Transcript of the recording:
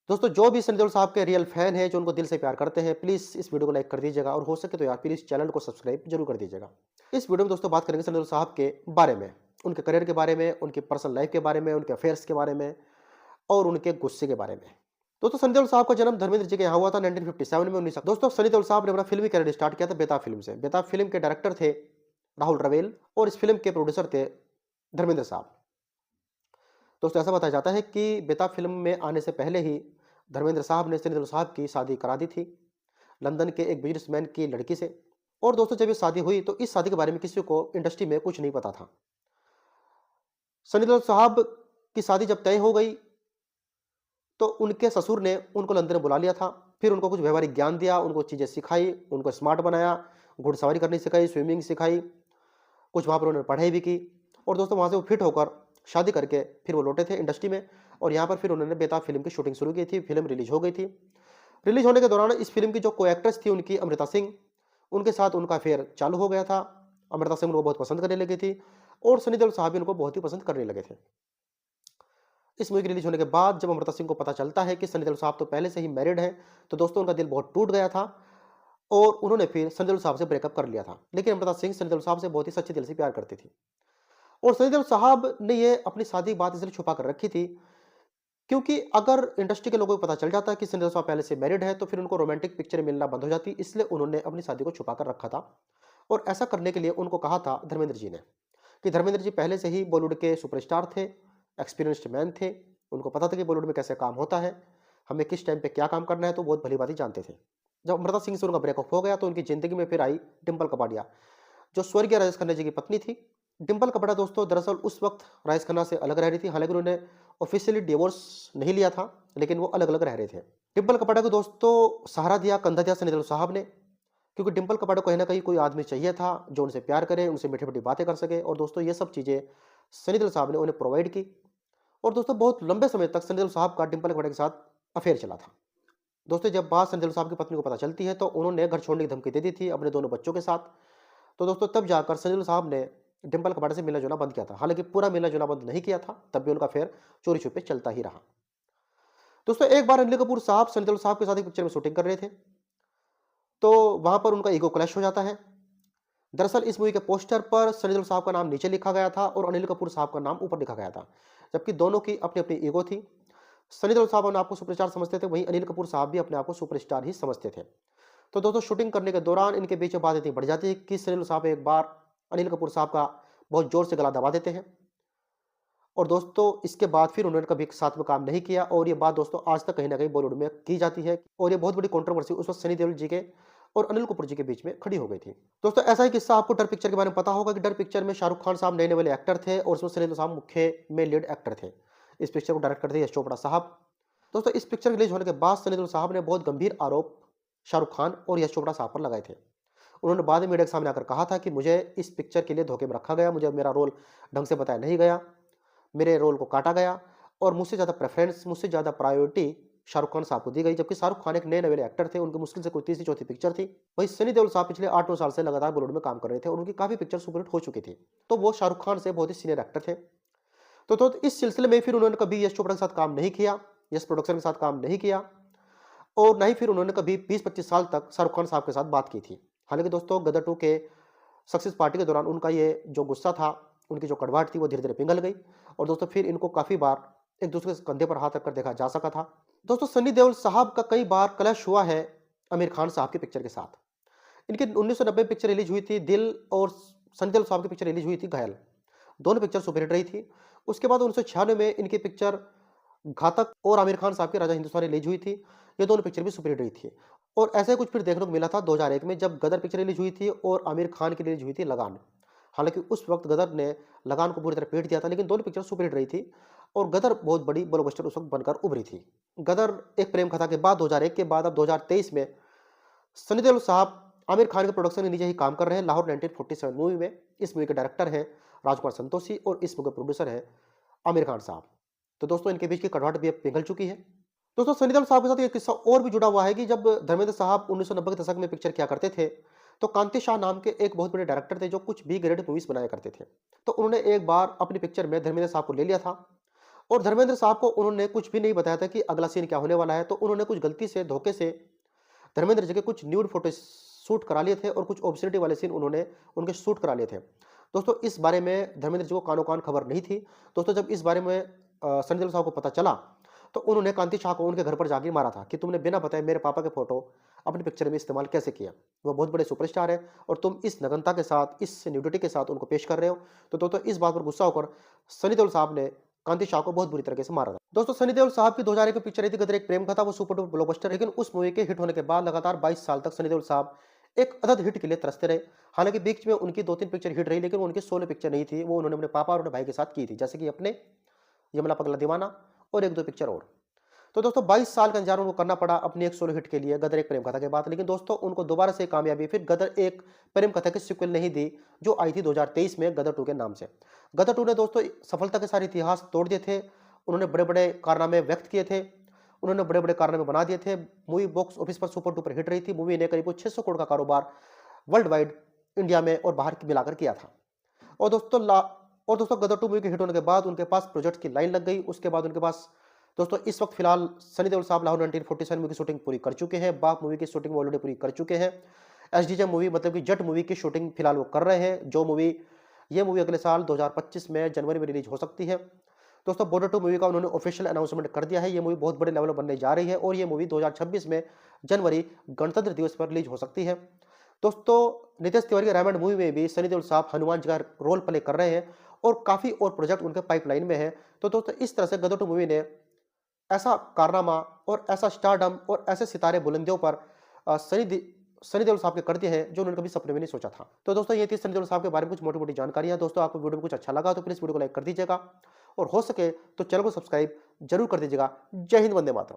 दोस्तों जो भी सनी देओल साहब के रियल फैन हैं, जो उनको दिल से प्यार करते हैं, प्लीज़ इस वीडियो को लाइक कर दीजिएगा और हो सके तो यार प्लीज़ चैनल को सब्सक्राइब जरूर कर दीजिएगा। इस वीडियो में दोस्तों बात करेंगे सनी देओल साहब के बारे में, उनके करियर के बारे में, उनकी पर्सनल लाइफ के बारे में, उनके अफेयर्स के बारे में और उनके गुस्से के बारे में। दोस्तों सनी देओल साहब का जन्म धर्मेंद्र जी के यहाँ हुआ था 1957 में। 19 दोस्तों सनी देओल साहब ने अपना फिल्मी करियर स्टार्ट किया था बेताब फिल्म से। बेताब फिल्म के डायरेक्टर थे राहुल रवेल और इस फिल्म के प्रोड्यूसर थे धर्मेंद्र साहब। दोस्तों ऐसा बताया जाता है कि बेताब फिल्म में आने से पहले ही धर्मेंद्र साहब ने सनी देओल साहब की शादी करा दी थी लंदन के एक बिजनेसमैन की लड़की से। और दोस्तों जब ये शादी हुई तो इस शादी के बारे में किसी को इंडस्ट्री में कुछ नहीं पता था। सनी देओल साहब की शादी जब तय हो गई तो उनके ससुर ने उनको लंदन में बुला लिया था। फिर उनको कुछ व्यवहारिक ज्ञान दिया, उनको चीज़ें सिखाई, उनको स्मार्ट बनाया, घुड़सवारी करनी सिखाई, स्विमिंग सिखाई, कुछ वहाँ पर उन्होंने पढ़ाई भी की। और दोस्तों वहाँ से वो फिट होकर शादी करके फिर वो लौटे थे इंडस्ट्री में और यहाँ पर फिर उन्होंने बेताब फिल्म की शूटिंग शुरू की थी। फिल्म रिलीज हो गई थी। रिलीज होने के दौरान इस फिल्म की जो को एक्ट्रेस थी उनकी अमृता सिंह, उनके साथ उनका अफेयर चालू हो गया था। अमृता सिंह उनको बहुत पसंद करने लगी थी और सनी देओल साहब भी उनको बहुत ही पसंद करने लगे थे। इस मूवी की रिलीज होने के बाद जब अमृता सिंह को पता चलता है कि सनी देओल साहब तो पहले से ही मैरिड हैं, तो दोस्तों उनका दिल बहुत टूट गया था और उन्होंने फिर सनी देओल साहब से ब्रेकअप कर लिया था। लेकिन अमृता सिंह सनी देओल साहब से बहुत ही सच्चे दिल से प्यार करती थी और सनी देओल साहब ने ये अपनी शादी की बात इसलिए छुपा कर रखी थी क्योंकि अगर इंडस्ट्री के लोगों को पता चल जाता कि सनी देओल साहब पहले से मैरिड है तो फिर उनको रोमांटिक पिक्चर मिलना बंद हो जाती। इसलिए उन्होंने अपनी शादी को छुपा कर रखा था और ऐसा करने के लिए उनको कहा था धर्मेंद्र जी ने कि धर्मेंद्र जी पहले से ही बॉलीवुड के सुपरस्टार थे, एक्सपीरियंस्ड मैन थे, उनको पता था कि बॉलीवुड में कैसे काम होता है, हमें किस टाइम पे क्या काम करना है, तो बहुत भली बात ही जानते थे। जब अमृता सिंह से उनका ब्रेकअप हो गया तो उनकी ज़िंदगी में फिर आई डिंपल कपाड़िया, जो स्वर्गीय राजेश खन्ना जी की पत्नी थी। डिंपल कपाड़िया दोस्तों दरअसल उस वक्त राजेश खन्ना से अलग रह रही थी। हालांकि उन्होंने ऑफिशियली डिवोर्स नहीं लिया था, लेकिन वो अलग अलग रह रहे थे। डिंपल कपाड़िया को दोस्तों सहारा दिया, कंधा दिया सनी देओल साहब ने, क्योंकि डिंपल कपाड़िया को कहीं ना कहीं कोई आदमी चाहिए था जो उनसे प्यार करे, उनसे मीठी मीठी बातें कर सके। और दोस्तों ये सब चीज़ें सनी देओल साहब ने उन्हें प्रोवाइड की। और दोस्तों बहुत लंबे समय तक सनी देओल साहब का डिंपल कपाड़िया के साथ अफेयर चला था। दोस्तों जब बात सनी देओल साहब की पत्नी को पता चलती है तो उन्होंने घर छोड़ने की धमकी दे दी थी अपने दोनों बच्चों के साथ। तो दोस्तों तब जाकर सनी देओल साहब ने डिंपल कपाड़िया से मिलना जुलना बंद किया था। हालांकि पूरा मिलना जुलना बंद नहीं किया था, तब भी उनका अफेयर चोरी छुपे चलता ही रहा। दोस्तों एक बार अनिल कपूर साहब सनी देओल साहब के साथ एक पिक्चर में शूटिंग कर रहे थे, तो वहां पर उनका ईगो क्लैश हो जाता है। दरअसल इस मूवी के पोस्टर पर सनी देओल साहब का नाम नीचे लिखा गया था और अनिल कपूर साहब का नाम ऊपर लिखा गया था, जबकि दोनों की अपनी अपनी ईगो थी। सनी देओल साहब अपने आप को सुपरस्टार समझते थे, वहीं अनिल कपूर साहब भी अपने आप को सुपरस्टार ही समझते थे। तो दोस्तों शूटिंग करने के दौरान इनके बीच में बात इतनी बढ़ जाती है कि सनी देओल साहब एक बार अनिल कपूर साहब का बहुत जोर से गला दबा देते हैं। और दोस्तों इसके बाद फिर उन्होंने कभी साथ में काम नहीं किया और ये बात दोस्तों आज तक कहीं ना कहीं बॉलीवुड में की जाती है और ये बहुत बड़ी कंट्रोवर्सी उस वक्त सनी देओल जी के और अनिल कपूर जी के बीच में खड़ी हो गई थी। दोस्तों ऐसा ही किस्सा आपको डर पिक्चर के बारे में पता होगा कि डर पिक्चर में शाहरुख खान साहब नए नए वाले एक्टर थे और उसमें सनी देओल साहब मुख्य में लीड एक्टर थे। इस पिक्चर को डायरेक्ट करते यश चोपड़ा साहब। दोस्तों इस पिक्चर रिलीज होने के बाद सनी देओल साहब ने बहुत गंभीर आरोप शाहरुख खान और यश चोपड़ा साहब पर लगाए थे। उन्होंने बाद में मीडिया के सामने आकर कहा था कि मुझे इस पिक्चर के लिए धोखे में रखा गया, मुझे मेरा रोल ढंग से बताया नहीं गया, मेरे रोल को काटा गया और मुझसे ज़्यादा प्रेफरेंस, मुझसे ज़्यादा प्रायोरिटी शाहरुख खान साहब को दी गई। जबकि शाहरुख खान एक नए नवेले एक्टर थे, उनकी मुश्किल से कोई तीसरी चौथी पिक्चर थी। वहीं सनी देओल साहब पिछले 8-9 साल से लगातार बॉलीवुड में काम कर रहे थे और उनकी काफ़ी पिक्चर सुपरहिट हो चुकी थी, तो वो शाहरुख खान से बहुत ही सीनियर एक्टर थे। तो इस सिलसिले में फिर उन्होंने कभी यश चोपड़ा के साथ काम नहीं किया, यश प्रोडक्शन के साथ काम नहीं किया और ना ही फिर उन्होंने कभी 20-25 साल तक शाहरुख खान साहब के साथ बात की थी। हालांकि दोस्तों गदर 2 के सक्सेस पार्टी के दौरान उनका ये जो गुस्सा था, उनकी जो कड़वाहट थी वो धीरे धीरे पिघल गई और दोस्तों फिर इनको काफ़ी बार एक दूसरे के कंधे पर हाथ रखकर देखा जा सका था। दोस्तों सनी देओल साहब का कई बार क्लैश हुआ है आमिर खान साहब की पिक्चर के साथ। इनकी 1990 पिक्चर रिलीज हुई थी दिल और सनी देओल साहब की पिक्चर रिलीज हुई थी घायल। दोनों पिक्चर सुपरहिट रही थी। उसके बाद 1996 में इनकी पिक्चर घातक और आमिर खान साहब की राजा हिंदुस्तानी रिलीज हुई थी। ये दोनों पिक्चर भी सुपरहिट रही थी और ऐसा ही कुछ फिर देखने को मिला था 2001 में जब गदर पिक्चर रिलीज हुई थी और आमिर खान की रिलीज हुई थी लगान। हालांकि उस वक्त गदर ने लगान को पूरी तरह पीट दिया था, लेकिन दोनों पिक्चर सुपरहिट रही थी और गदर बहुत बड़ी ब्लॉकबस्टर उस वक्त बनकर उभरी थी। गदर एक प्रेम कथा के बाद 2001 के बाद अब 2023 में सनी देओल साहब आमिर खान के प्रोडक्शन के नीचे ही काम कर रहे हैं लाहौर 1947 मूवी में। इस मूवी के डायरेक्टर हैं राजकुमार संतोषी और इस मूवी के प्रोड्यूसर हैं आमिर खान साहब। तो दोस्तों इनके बीच की कड़वाहट भी अब पिघल चुकी है। दोस्तों सनी देओल साहब के साथ एक किस्सा और भी जुड़ा हुआ है कि जब धर्मेंद्र साहब 1990 के दशक में पिक्चर किया करते थे तो कांति शाह नाम के एक बहुत बड़े डायरेक्टर थे जो कुछ बी ग्रेड मूवीज बनाया करते थे। तो उन्होंने एक बार अपनी पिक्चर में धर्मेंद्र साहब को ले लिया था और धर्मेंद्र साहब को उन्होंने कुछ भी नहीं बताया था कि अगला सीन क्या होने वाला है, तो उन्होंने कुछ गलती से, धोखे से धर्मेंद्र जी के कुछ न्यूड फोटो शूट करा लिए थे और कुछ ऑब्स्cenity वाले सीन उन्होंने उनके शूट करा लिए थे। दोस्तों इस बारे में धर्मेंद्र जी को कानो-कान खबर नहीं थी। दोस्तों जब इस बारे में सनी देओल साहब को पता चला, तो उन्होंने कांति शाह को उनके घर पर जाके मारा था कि तुमने बिना बताए मेरे पापा के फोटो अपनी पिक्चर में इस्तेमाल कैसे किया? वो बहुत बड़े सुपरस्टार हैं और तुम इस नग्नता के साथ, इस न्यूडिटी के साथ उनको पेश कर रहे हो। तो दोस्तों इस बात पर गुस्सा होकर सनी देओल साहब ने कांति शाह को बहुत बुरी तरीके से मारा था। दोस्तों सनी देओल साहब की 2001 में पिक्चर आई थी गदर एक प्रेम कथा, वो सुपर डुपर ब्लॉकबस्टर, लेकिन उस मूवी के हिट होने के बाद लगातार 22 साल तक सनी देओल साहब एक अदद हिट के लिए तरसते रहे। हालांकि बीच में उनकी 2-3 पिक्चर हिट रही, लेकिन वो उनकी सोलो पिक्चर नहीं थी। वो उन्होंने अपने पापा और अपने भाई के साथ की थी, जैसे कि अपने यमला पगला दीवाना और 1-2 पिक्चर और। तो दोस्तों 22 साल का इंतजार उनको करना पड़ा अपनी एक सोलो हिट के लिए गदर एक प्रेम कथा के बाद। लेकिन दोस्तों उनको दोबारा से कामयाबी फिर गदर एक प्रेम कथा की सीक्वल नहीं दी, जो आई थी 2023 में गदर 2 के नाम से। गदर 2 ने दोस्तों सफलता के सारे इतिहास तोड़ दिए थे। उन्होंने बड़े-बड़े कारनामे व्यक्त किए थे। उन्होंने बड़े-बड़े कारनामे बना दिए थे। मूवी बॉक्स ऑफिस पर सुपर डुपर हिट रही थी। मूवी ने करीब 600 करोड़ का कारोबार वर्ल्ड वाइड, इंडिया में और बाहर मिलाकर किया था। और दोस्तों गदर 2 मूवी के हिट होने के बाद उनके पास प्रोजेक्ट की लाइन लग गई। उसके बाद उनके पास दोस्तों इस वक्त फिलहाल सनी देओल साहब लाहौर 1947 मूवी की शूटिंग पूरी कर चुके हैं। बाप मूवी की शूटिंग ऑलरेडी पूरी कर चुके हैं। एसडीजे मूवी मतलब कि जट मूवी की शूटिंग फिलहाल वो कर रहे हैं। ये मूवी अगले साल 2025 में जनवरी में रिलीज हो सकती है। दोस्तों बॉर्डर 2 मूवी का उन्होंने ऑफिशियल अनाउंसमेंट कर दिया है। ये मूवी बहुत बड़े लेवल पर बनने जा रही है और ये मूवी 2026 में जनवरी गणतंत्र दिवस पर रिलीज हो सकती है। दोस्तों नितेश तिवारी की रामायण मूवी में भी सनी देओल साहब हनुमान जी का रोल प्ले कर रहे हैं और काफी और प्रोजेक्ट उनके पाइपलाइन में है। तो दोस्तों इस तरह से गदर 2 मूवी ने ऐसा कारनामा और ऐसा स्टारडम और ऐसे सितारे बुलंदियों पर सनी देओल साहब के कर दिए हैं, जो उन्होंने कभी सपने में नहीं सोचा था। तो दोस्तों ये थी सनी देओल साहब के बारे में कुछ मोटी-मोटी जानकारियां। दोस्तों आपको वीडियो में कुछ अच्छा लगा तो प्लीज वीडियो को लाइक कर दीजिएगा और हो सके तो चैनल को सब्सक्राइब जरूर कर दीजिएगा। जय हिंद, वंदे मातरम।